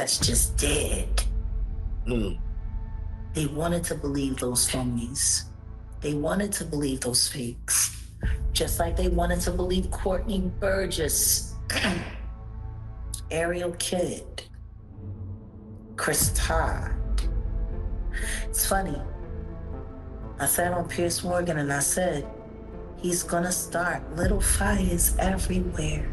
that's just dead. They wanted to believe those phonies. They wanted to believe those fakes. Just like they wanted to believe Courtney Burgess, Ariel Kidd, Chris Todd. It's funny. I sat on Piers Morgan and I said, he's gonna start little fires everywhere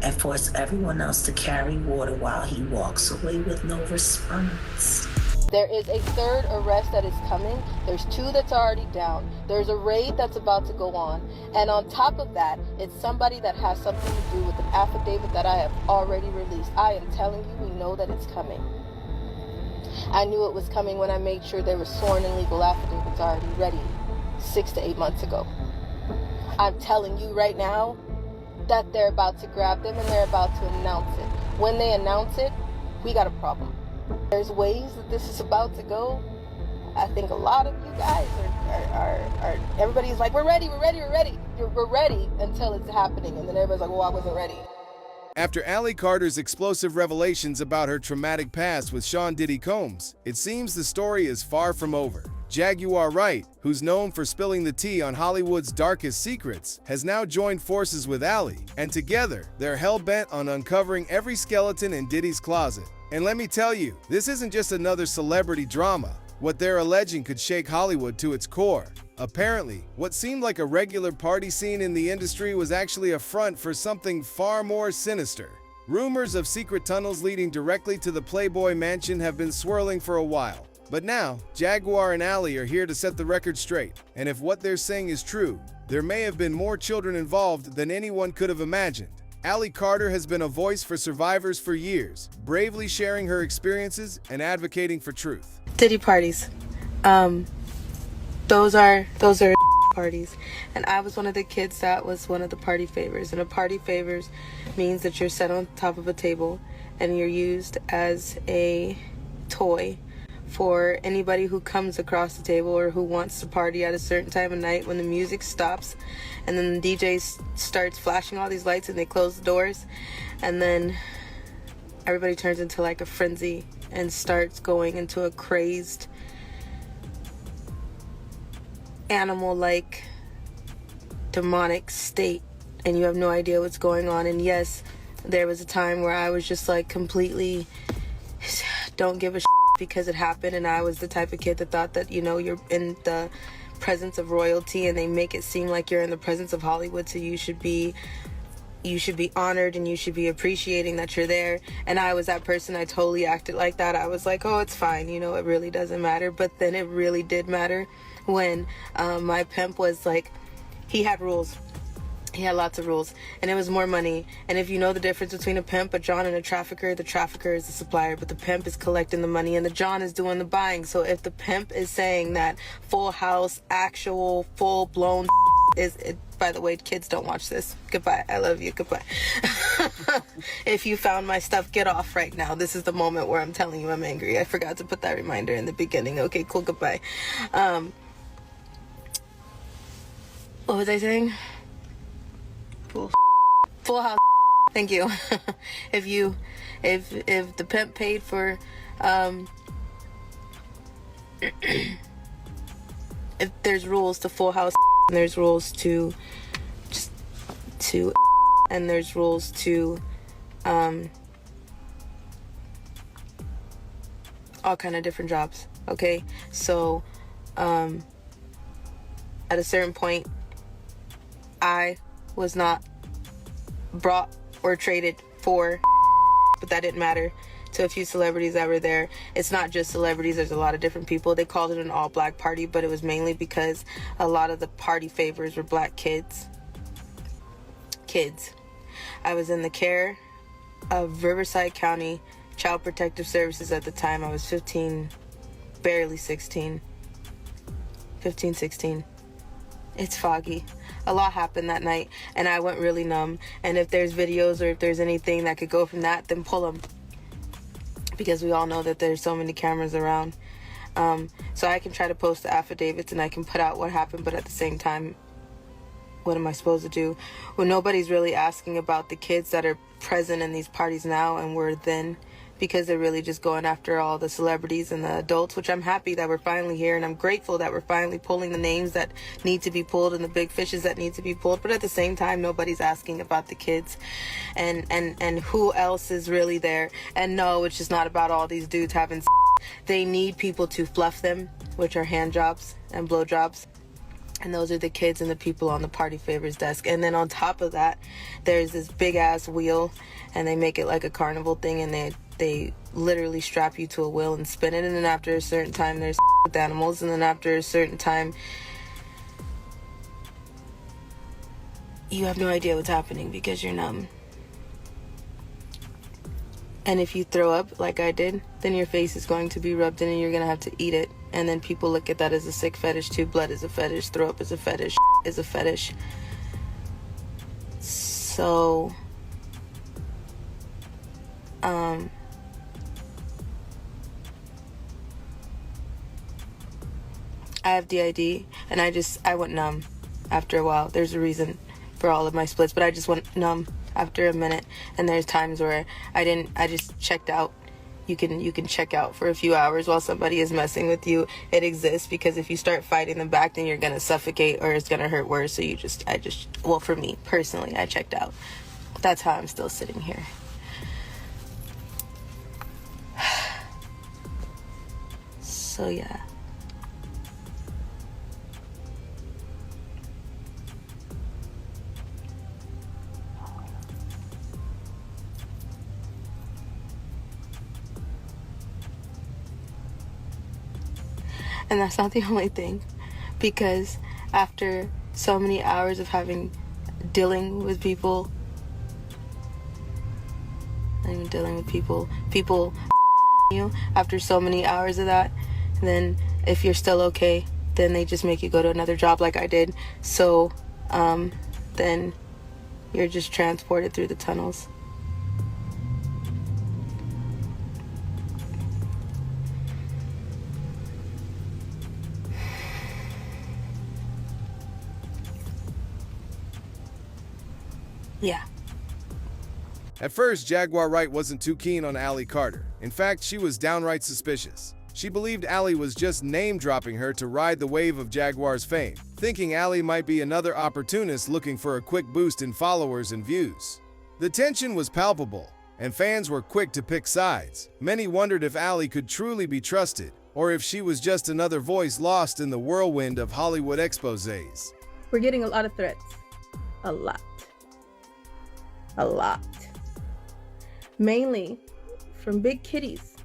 and force everyone else to carry water while he walks away with no response. There is a third arrest that is coming. There's 2 that's already down. There's a raid that's about to go on. And on top of that, it's somebody that has something to do with an affidavit that I have already released. I am telling you, we know that it's coming. I knew it was coming when I made sure there were sworn and legal affidavits already ready 6 to 8 months ago. I'm telling you right now that they're about to grab them and they're about to announce it. When they announce it, we got a problem. There's ways that this is about to go. I think a lot of you guys are everybody's like, we're ready. We're ready until it's happening. And then everybody's like, well, I wasn't ready. After Ally Carter's explosive revelations about her traumatic past with Sean Diddy Combs, it seems the story is far from over. Jaguar Wright, who's known for spilling the tea on Hollywood's darkest secrets, has now joined forces with Ally, and together, they're hell-bent on uncovering every skeleton in Diddy's closet. And let me tell you, this isn't just another celebrity drama. What they're alleging could shake Hollywood to its core. Apparently, what seemed like a regular party scene in the industry was actually a front for something far more sinister. Rumors of secret tunnels leading directly to the Playboy Mansion have been swirling for a while. But now, Jaguar and Ally are here to set the record straight. And if what they're saying is true, there may have been more children involved than anyone could have imagined. Ally Carter has been a voice for survivors for years, bravely sharing her experiences and advocating for truth. Diddy parties. Those are parties. And I was one of the kids that was one of the party favors. And a party favors means that you're set on top of a table and you're used as a toy for anybody who comes across the table or who wants to party at a certain time of night when the music stops and then the DJ starts flashing all these lights and they close the doors, and then everybody turns into like a frenzy and starts going into a crazed animal-like demonic state, and you have no idea what's going on. And yes, there was a time where I was just like completely don't give a shit because it happened, and I was the type of kid that thought that, you know, you're in the presence of royalty and they make it seem like you're in the presence of Hollywood, so you should be honored and you should be appreciating that you're there. And I was that person. I totally acted like that. I was like, oh, it's fine, you know, it really doesn't matter. But then it really did matter when my pimp was like, he had rules. He had lots of rules, and it was more money. And if you know the difference between a pimp, a John, and a trafficker, the trafficker is the supplier, but the pimp is collecting the money and the John is doing the buying. So if the pimp is saying that Full House, actual full-blown is it, by the way, kids, don't watch this. Goodbye. I love you. Goodbye. If you found my stuff, get off right now. This is the moment where I'm telling you I'm angry. I forgot to put that reminder in the beginning. Okay, cool. Goodbye. What was I saying? Full House. Thank you. if the pimp paid for if there's rules to Full House, and there's rules to and there's rules to all kind of different jobs. Okay, so at a certain point, I was not brought or traded for, but that didn't matter to a few celebrities that were there. It's not just celebrities, there's a lot of different people. They called it an all-black party, but it was mainly because a lot of the party favors were black kids. I was in the care of Riverside County Child Protective Services at the time. I was 15, barely 16. 15, 16. It's foggy. A lot happened that night, and I went really numb. And if there's videos or if there's anything that could go from that, then pull them. Because we all know that there's so many cameras around. So I can try to post the affidavits and I can put out what happened, but at the same time, what am I supposed to do? Well, nobody's really asking about the kids that are present in these parties now and were then because they're really just going after all the celebrities and the adults, which I'm happy that we're finally here, and I'm grateful that we're finally pulling the names that need to be pulled and the big fishes that need to be pulled. But at the same time, nobody's asking about the kids and who else is really there. And no, it's just not about all these dudes having they need people to fluff them, which are hand jobs and blow jobs. And those are the kids and the people on the party favors desk. And then on top of that, there's this big ass wheel, and they make it like a carnival thing, and they literally strap you to a wheel and spin it. And then after a certain time, there's with animals. And then after a certain time, you have no idea what's happening because you're numb. And if you throw up like I did, then your face is going to be rubbed in and you're going to have to eat it. And then people look at that as a sick fetish too. Blood is a fetish. Throw up is a fetish. Is a fetish. So, I have DID, and I went numb after a while. There's a reason for all of my splits, but I just went numb after a minute. And there's times where I just checked out. You can check out for a few hours while somebody is messing with you. It exists, because if you start fighting them back, then you're gonna suffocate or it's gonna hurt worse. So well, for me personally, I checked out. That's how I'm still sitting here. So yeah. And that's not the only thing, because after so many hours of dealing with people, not even dealing with people you, after so many hours of that, then if you're still okay, then they just make you go to another job like I did. So then you're just transported through the tunnels. Yeah. At first, Jaguar Wright wasn't too keen on Ally Carter. In fact, she was downright suspicious. She believed Ally was just name-dropping her to ride the wave of Jaguar's fame, thinking Ally might be another opportunist looking for a quick boost in followers and views. The tension was palpable, and fans were quick to pick sides. Many wondered if Ally could truly be trusted, or if she was just another voice lost in the whirlwind of Hollywood exposés. We're getting a lot of threats. A lot. A lot. Mainly from big kitties.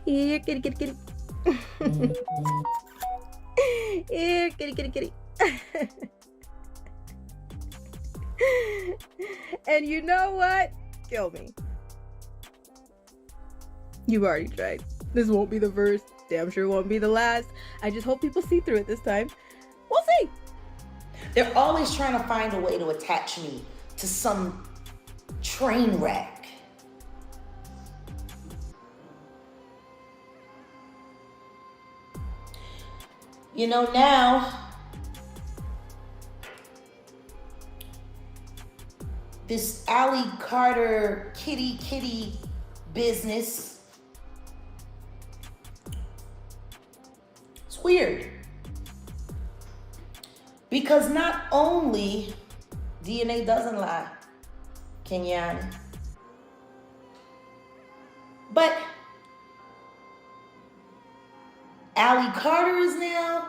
Here, kitty, kitty, kitty. Here, kitty, kitty, kitty. And you know what? Kill me. You've already tried. This won't be the first. Damn sure won't be the last. I just hope people see through it this time. We'll see. They're always trying to find a way to attach me to some train wreck. You know, now, this Ally Carter kitty business, it's weird. Because not only DNA doesn't lie, Kenyan, but Ally Carter is now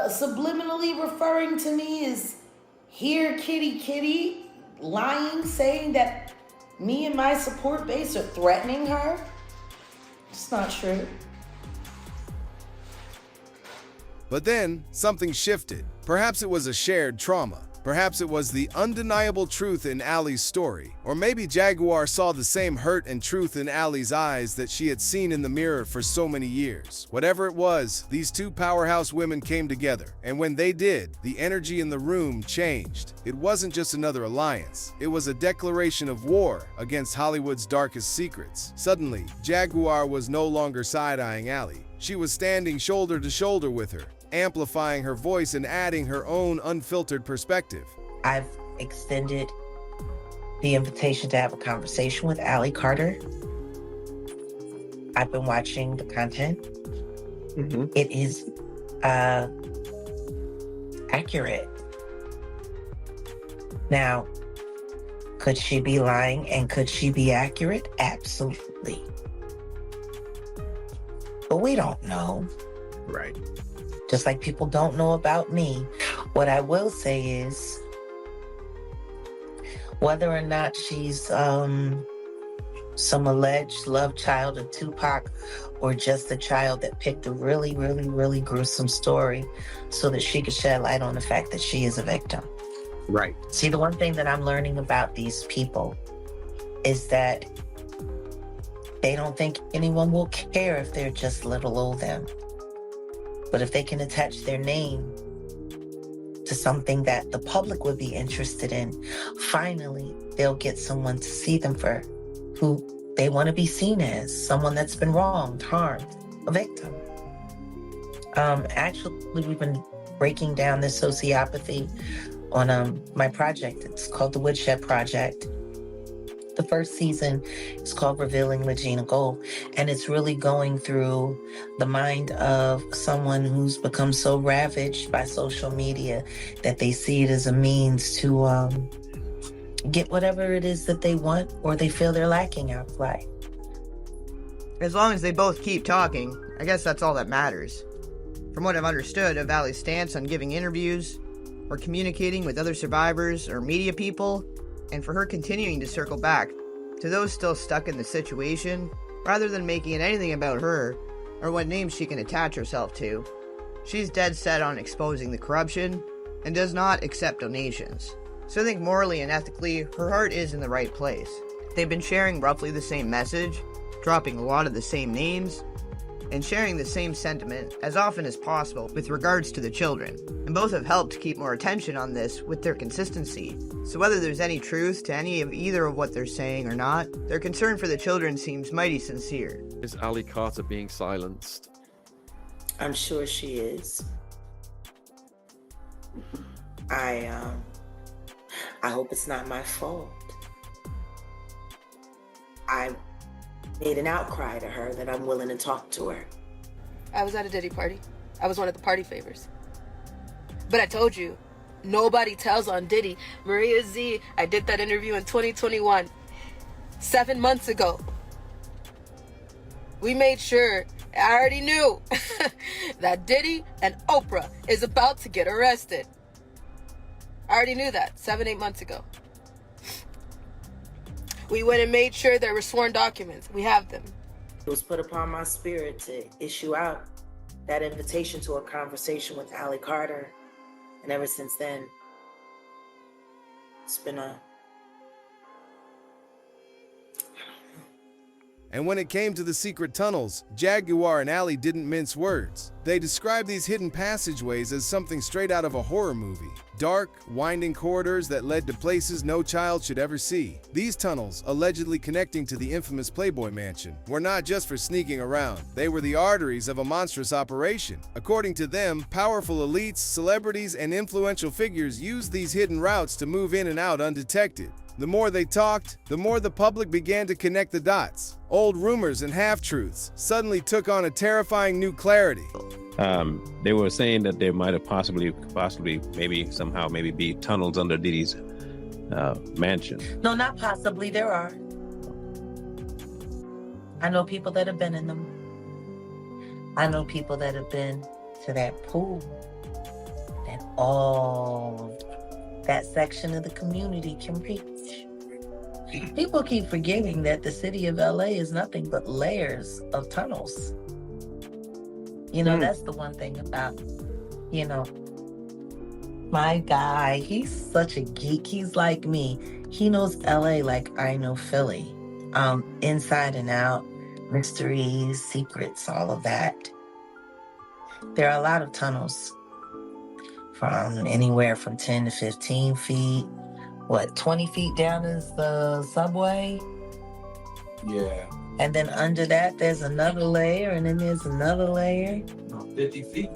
subliminally referring to me as here kitty kitty, lying, saying that me and my support base are threatening her. It's not true. But then, something shifted. Perhaps it was a shared trauma. Perhaps it was the undeniable truth in Ally's story. Or maybe Jaguar saw the same hurt and truth in Ally's eyes that she had seen in the mirror for so many years. Whatever it was, these two powerhouse women came together. And when they did, the energy in the room changed. It wasn't just another alliance. It was a declaration of war against Hollywood's darkest secrets. Suddenly, Jaguar was no longer side-eyeing Ally. She was standing shoulder to shoulder with her, amplifying her voice and adding her own unfiltered perspective. I've extended the invitation to have a conversation with Ally Carter. I've been watching the content. Mm-hmm. It is accurate. Now, could she be lying and could she be accurate? Absolutely. But we don't know. Right. Just like people don't know about me. What I will say is, whether or not she's some alleged love child of Tupac or just a child that picked a really, really, really gruesome story so that she could shed light on the fact that she is a victim. Right. See, the one thing that I'm learning about these people is that they don't think anyone will care if they're just little old them. But if they can attach their name to something that the public would be interested in, finally, they'll get someone to see them for who they want to be seen as, someone that's been wronged, harmed, a victim. Actually, we've been breaking down this sociopathy on my project. It's called the Woodshed Project. The first season is called Revealing Legina Gold, and it's really going through the mind of someone who's become so ravaged by social media that they see it as a means to get whatever it is that they want or they feel they're lacking out of life. As long as they both keep talking, I guess that's all that matters. From what I've understood of Ally's stance on giving interviews, or communicating with other survivors or media people, and for her continuing to circle back to those still stuck in the situation, rather than making it anything about her or what names she can attach herself to, she's dead set on exposing the corruption and does not accept donations. So I think morally and ethically, her heart is in the right place. They've been sharing roughly the same message, dropping a lot of the same names, and sharing the same sentiment as often as possible with regards to the children, and both have helped keep more attention on this with their consistency. So whether there's any truth to any of either of what they're saying or not, their concern for the children seems mighty sincere. Is Ally Carter being silenced? I'm sure she is. I hope it's not my fault. I made an outcry to her that I'm willing to talk to her. I was at a Diddy party. I was one of the party favors. But I told you, nobody tells on Diddy. Maria Z, I did that interview in 2021, 7 months ago. We made sure, I already knew, that Diddy and Oprah is about to get arrested. I already knew that 7-8 months ago. We went and made sure there were sworn documents. We have them. It was put upon my spirit to issue out that invitation to a conversation with Ally Carter. And ever since then, it's been a... And when it came to the secret tunnels, Jaguar and Ally didn't mince words. They described these hidden passageways as something straight out of a horror movie. Dark, winding corridors that led to places no child should ever see. These tunnels, allegedly connecting to the infamous Playboy Mansion, were not just for sneaking around. They were the arteries of a monstrous operation. According to them, powerful elites, celebrities, and influential figures used these hidden routes to move in and out undetected. The more they talked, the more the public began to connect the dots. Old rumors and half-truths suddenly took on a terrifying new clarity. They were saying that there might have possibly, maybe be tunnels under Diddy's mansion. No, not possibly. There are. I know people that have been in them. I know people that have been to that pool. That all that section of the community can reach. People keep forgetting that the city of LA is nothing but layers of tunnels. You know, that's the one thing about, you know, my guy, he's such a geek. He's like me. He knows LA like I know Philly. Inside and out, mysteries, secrets, all of that. There are a lot of tunnels from anywhere from 10 to 15 feet. 20 feet down is the subway? Yeah. And then under that, there's another layer, and then there's another layer. 50 feet.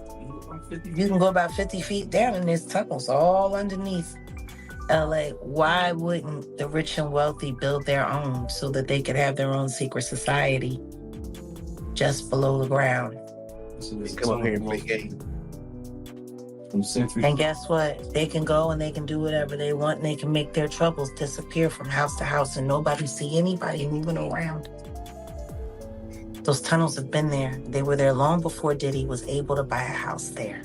You can go about 50 feet down, and there's tunnels all underneath LA, why wouldn't the rich and wealthy build their own so that they could have their own secret society just below the ground? Come up here and play games. From centuries. And guess what? They can go and they can do whatever they want and they can make their troubles disappear from house to house and nobody see anybody moving around. Those tunnels have been there. They were there long before Diddy was able to buy a house there.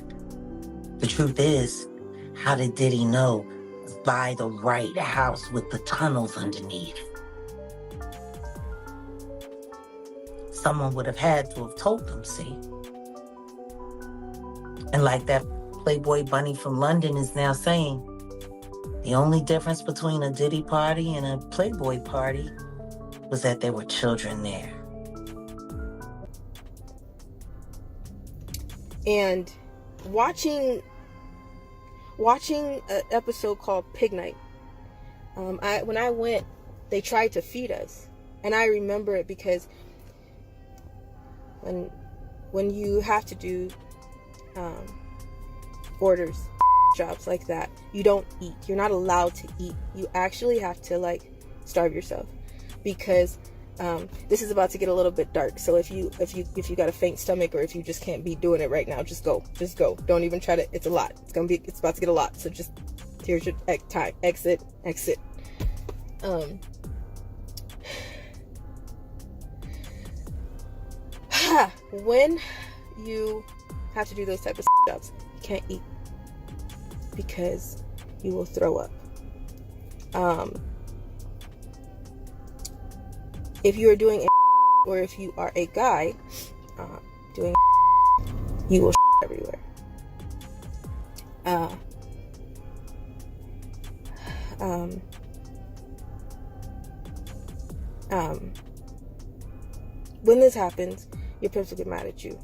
The truth is, how did Diddy know to buy the right house with the tunnels underneath? Someone would have had to have told them, see? And like that Playboy bunny from London is now saying, the only difference between a Diddy party and a Playboy party was that there were children there. And watching an episode called Pig Night, when I went, they tried to feed us, and I remember it because when you have to do orders, jobs like that, you don't eat. You're not allowed to eat. You actually have to like starve yourself, because this is about to get a little bit dark. So if you got a faint stomach, or if you just can't be doing it right now, just go. Don't even try to. It's a lot. It's about to get a lot. So just, here's your time. Exit. When you have to do those type of jobs, you can't eat because you will throw up. If you are doing or if you are a guy doing you will everywhere. When this happens, your pimps will get mad at you.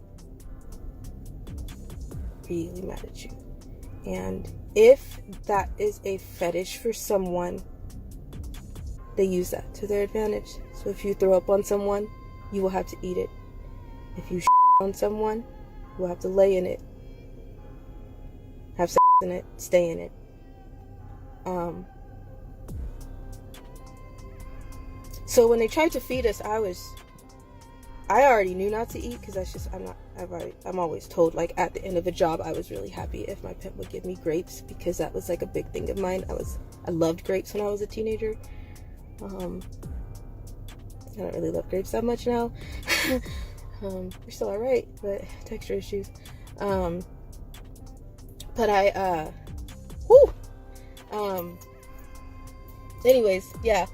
Really mad at you. And if that is a fetish for someone, they use that to their advantage. So if you throw up on someone, you will have to eat it. If you on someone, you will have to lay in it, have sex in it, stay in it. So when they tried to feed us, I already knew not to eat, because that's just, I'm always told, like, at the end of a job, I was really happy if my pimp would give me grapes, because that was like a big thing of mine. I loved grapes when I was a teenager. I don't really love grapes that much now. They're still alright, but texture issues. But anyways, yeah.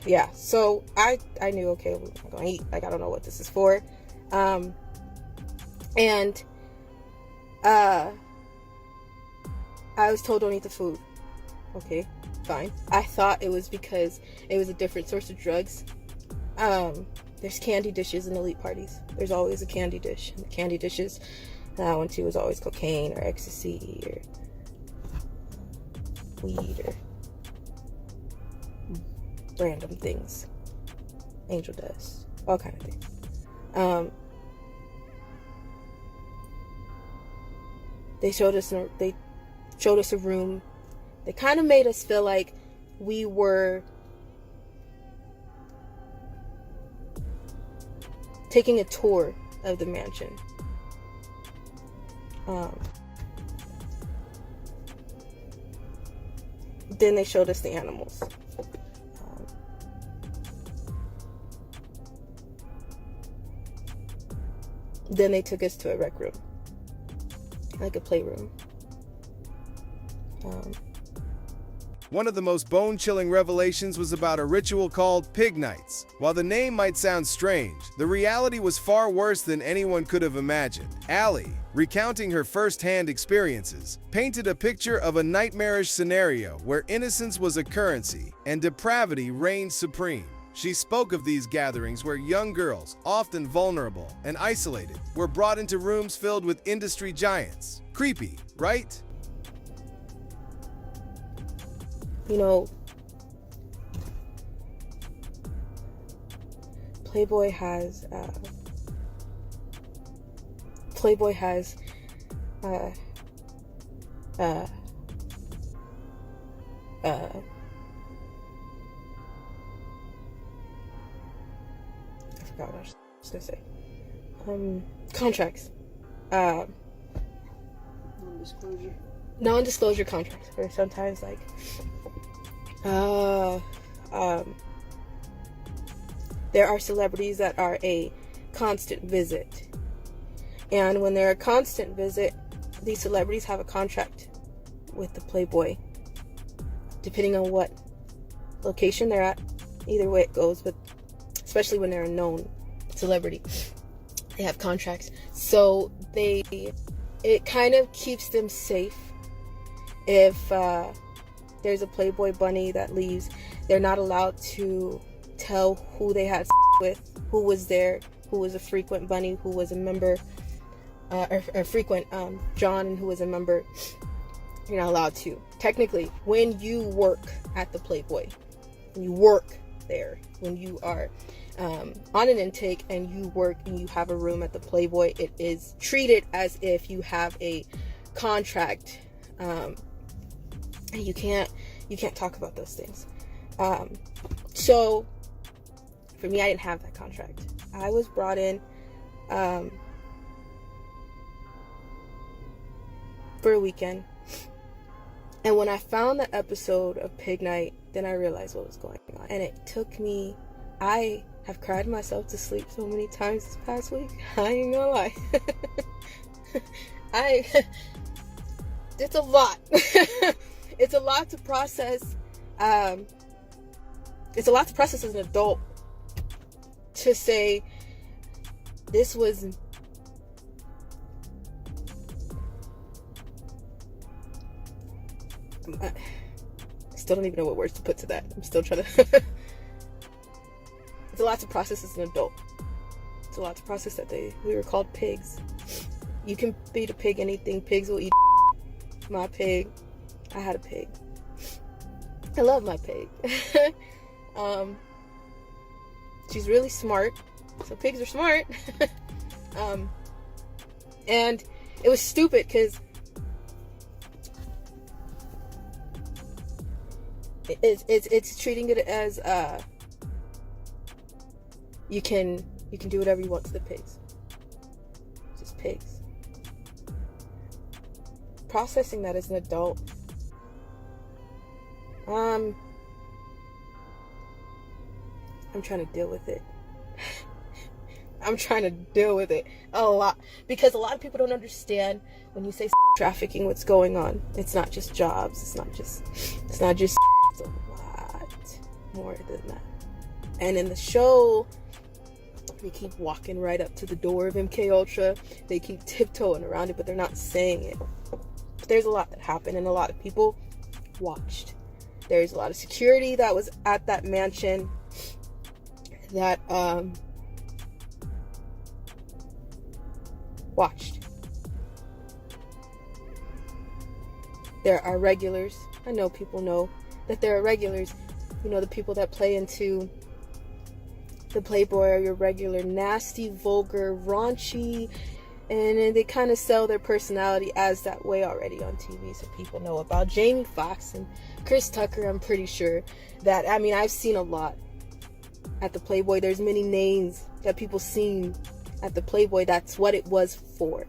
Yeah, so I knew, okay, I'm not gonna eat. Like, I don't know what this is for. And I was told don't eat the food. Okay, fine. I thought it was because it was a different source of drugs. There's candy dishes in elite parties. There's always a candy dish. And the candy dishes that I went to was always cocaine or ecstasy or weed or random things, angel dust, all kind of things. They showed us a room. They kind of made us feel like we were taking a tour of the mansion. Then they showed us the animals. Then they took us to a rec room, like a playroom. One of the most bone-chilling revelations was about a ritual called Pig Nights. While the name might sound strange, the reality was far worse than anyone could have imagined. Ally, recounting her first-hand experiences, painted a picture of a nightmarish scenario where innocence was a currency and depravity reigned supreme. She spoke of these gatherings where young girls, often vulnerable and isolated, were brought into rooms filled with industry giants. Creepy, right? You know, Playboy has uh, I forgot what I was gonna say. Contracts. Non-disclosure contracts, where sometimes like there are celebrities that are a constant visit, and when they're a constant visit, these celebrities have a contract with the Playboy, depending on what location they're at. Either way it goes, but especially when they're a known celebrity, they have contracts. So it kind of keeps them safe. If there's a Playboy bunny that leaves, they're not allowed to tell who they had with, who was there, who was a frequent bunny, who was a member, or frequent John, and who was a member. You're not allowed to. Technically, when you work at the Playboy, when you work there, when you are on an intake and you work and you have a room at the Playboy, it is treated as if you have a contract, and you can't talk about those things. So for me, I didn't have that contract. I was brought in for a weekend, and when I found that episode of Pig Night, then I realized what was going on. And it took me, I have cried myself to sleep so many times this past week. I ain't gonna lie. It's a lot. It's a lot to process. It's a lot to process as an adult, to say this was I still don't even know what words to put to that. I'm still trying to it's a lot to process as an adult. It's a lot to process that we were called pigs. You can feed a pig anything. Pigs will eat my pig. I had a pig. I love my pig. She's really smart. So pigs are smart. And it was stupid because it's treating it as you can do whatever you want to the pigs. It's just pigs. Processing that as an adult, I'm trying to deal with it. I'm trying to deal with it a lot, because a lot of people don't understand when you say trafficking, what's going on. It's not just jobs. It's not just it's a lot more than that. And in the show, they keep walking right up to the door of MK Ultra. They keep tiptoeing around it, but they're not saying it. But there's a lot that happened, and a lot of people watched. There's a lot of security that was at that mansion that watched. There are regulars. I know people know that there are regulars. You know, the people that play into the Playboy are your regular nasty, vulgar, raunchy, and they kind of sell their personality as that way already on TV, so people know about Jamie Foxx and Chris Tucker. I'm pretty sure that, I mean, I've seen a lot at the Playboy. There's many names that people seen at the Playboy. That's what it was for.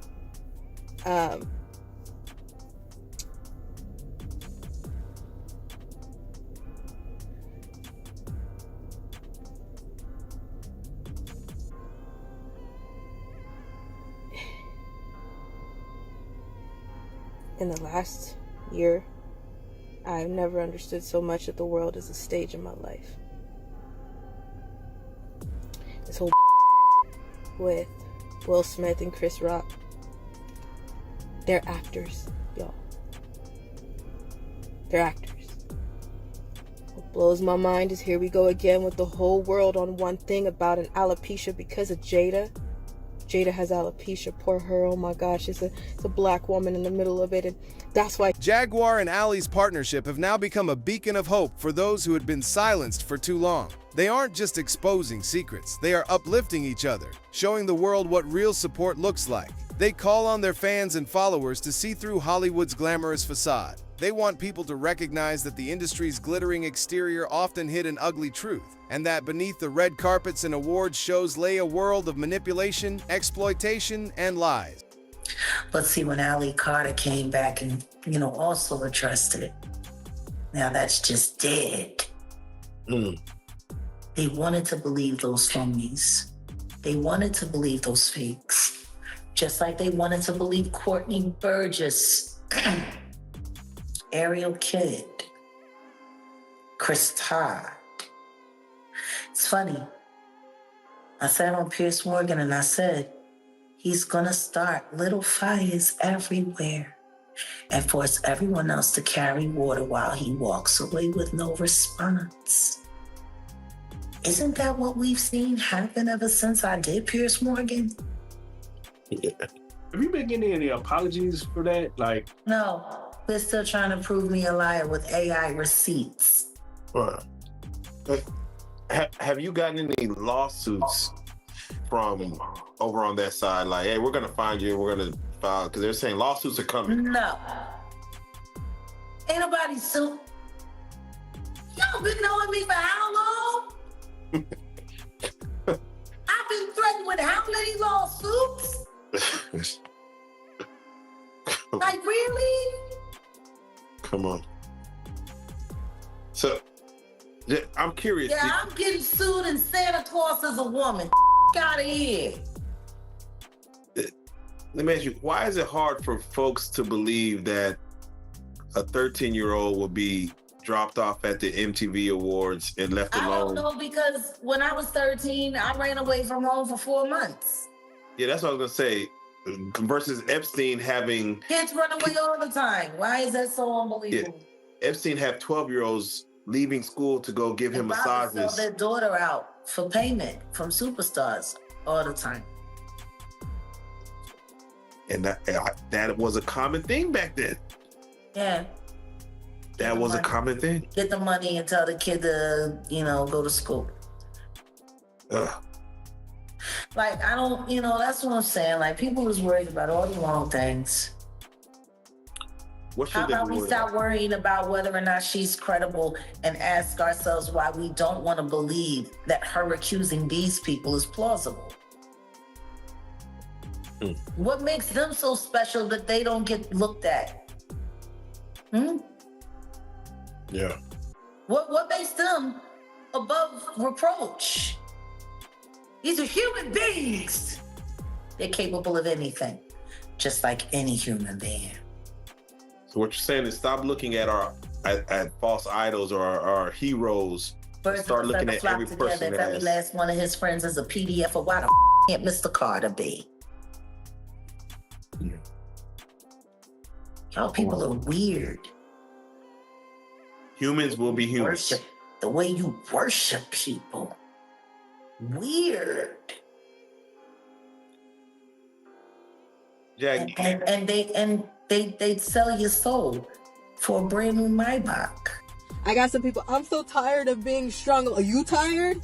In the last year, I've never understood so much that the world is a stage in my life. This whole with Will Smith and Chris Rock, they're actors, y'all. They're actors. What blows my mind is here we go again with the whole world on one thing about an alopecia because of Jada. Jada has alopecia, poor her, oh my gosh, it's a black woman in the middle of it, and that's why Jaguar and Ally's partnership have now become a beacon of hope for those who had been silenced for too long. They aren't just exposing secrets, they are uplifting each other, showing the world what real support looks like. They call on their fans and followers to see through Hollywood's glamorous facade. They want people to recognize that the industry's glittering exterior often hid an ugly truth, and that beneath the red carpets and awards shows lay a world of manipulation, exploitation, and lies. But see, when Ally Carter came back and, also addressed it, now that's just dead. They wanted to believe those phonies. They wanted to believe those fakes. Just like they wanted to believe Courtney Burgess, Ariel Kidd, Chris Todd. It's funny. I sat on Piers Morgan and I said, he's gonna start little fires everywhere and force everyone else to carry water while he walks away with no response. Isn't that what we've seen happen ever since I did Piers Morgan? Yeah. Have you been getting any apologies for that? No. They're still trying to prove me a liar with AI receipts. Have you gotten any lawsuits from over on that side? Like, hey, we're going to find you, we're going to file, because they're saying lawsuits are coming. No. Ain't nobody sued. Y'all been knowing me for how long? I've been threatened with how many lawsuits? Like, really? Come on. So, I'm curious. Yeah, I'm getting sued and Santa Claus is a woman. Out of here. Let me ask you, why is it hard for folks to believe that a 13-year-old will be dropped off at the MTV Awards and left alone? I don't know, because when I was 13, I ran away from home for 4 months. Yeah, that's what I was going to say. Versus Epstein having... Kids run away all the time. Why is that so unbelievable? Yeah. Epstein had 12-year-olds leaving school to go give him massages. Sell their daughter out for payment from superstars all the time. And that was a common thing back then. Yeah. That was a common thing. Get the money and tell the kid to, go to school. Like, I don't, that's what I'm saying. Like, people is worried about all the wrong things. How about we stop worrying about whether or not she's credible and ask ourselves why we don't want to believe that her accusing these people is plausible? What makes them so special that they don't get looked at? Yeah. What makes them above reproach? These are human beings. They're capable of anything, just like any human being. So what you're saying is stop looking at at false idols or our heroes. Start looking at every person. If every last one of his friends is a PDF of why the can't Mr. Carter be? Yeah. Y'all people are weird. Humans will be humans. The way you worship people. Weird. Jack. And they sell your soul for a brand new Maybach. I got some people, I'm so tired of being strung. Are you tired?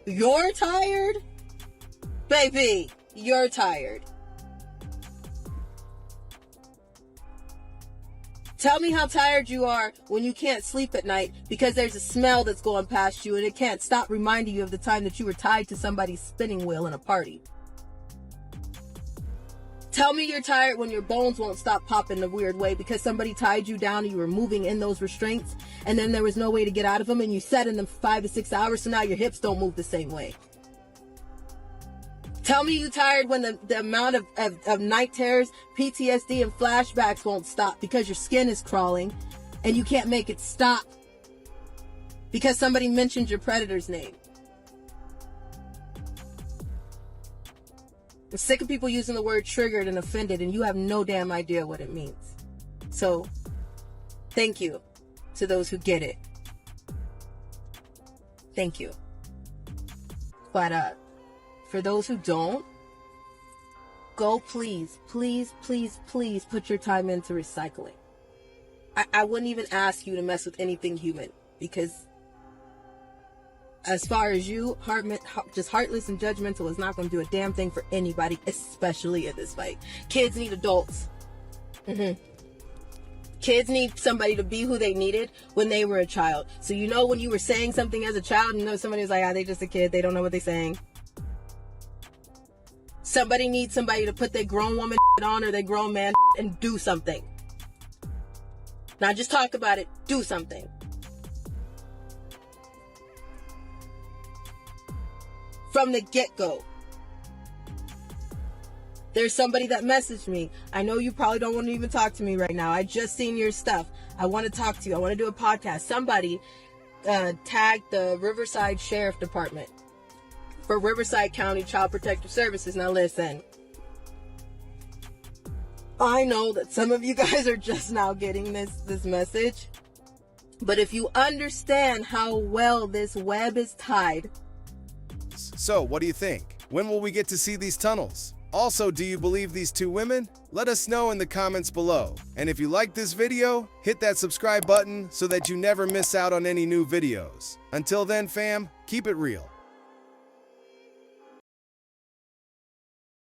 You're tired? Baby, you're tired. Tell me how tired you are when you can't sleep at night because there's a smell that's going past you and it can't stop reminding you of the time that you were tied to somebody's spinning wheel in a party. Tell me you're tired when your bones won't stop popping the weird way because somebody tied you down and you were moving in those restraints and then there was no way to get out of them and you sat in them for 5 to 6 hours so now your hips don't move the same way. Tell me you tired when the amount of night terrors, PTSD, and flashbacks won't stop because your skin is crawling and you can't make it stop because somebody mentioned your predator's name. I'm sick of people using the word triggered and offended and you have no damn idea what it means. So, thank you to those who get it. Thank you. But, for those who don't, go please put your time into recycling. I wouldn't even ask you to mess with anything human because as far as you, just heartless and judgmental is not going to do a damn thing for anybody, especially in this fight. Kids need adults. Kids need somebody to be who they needed when they were a child. So you know when you were saying something as a child and you know somebody was like, ah, they just a kid, they don't know what they're saying. Somebody needs somebody to put their grown woman on or their grown man and do something. Not just talk about it, do something. From the get-go. There's somebody that messaged me. I know you probably don't want to even talk to me right now. I just seen your stuff. I want to talk to you. I want to do a podcast. Somebody tagged the Riverside Sheriff Department for Riverside County Child Protective Services. Now listen. I know that some of you guys are just now getting this message. But if you understand how well this web is tied. So, what do you think? When will we get to see these tunnels? Also, do you believe these two women? Let us know in the comments below. And if you like this video, hit that subscribe button so that you never miss out on any new videos. Until then, fam, keep it real.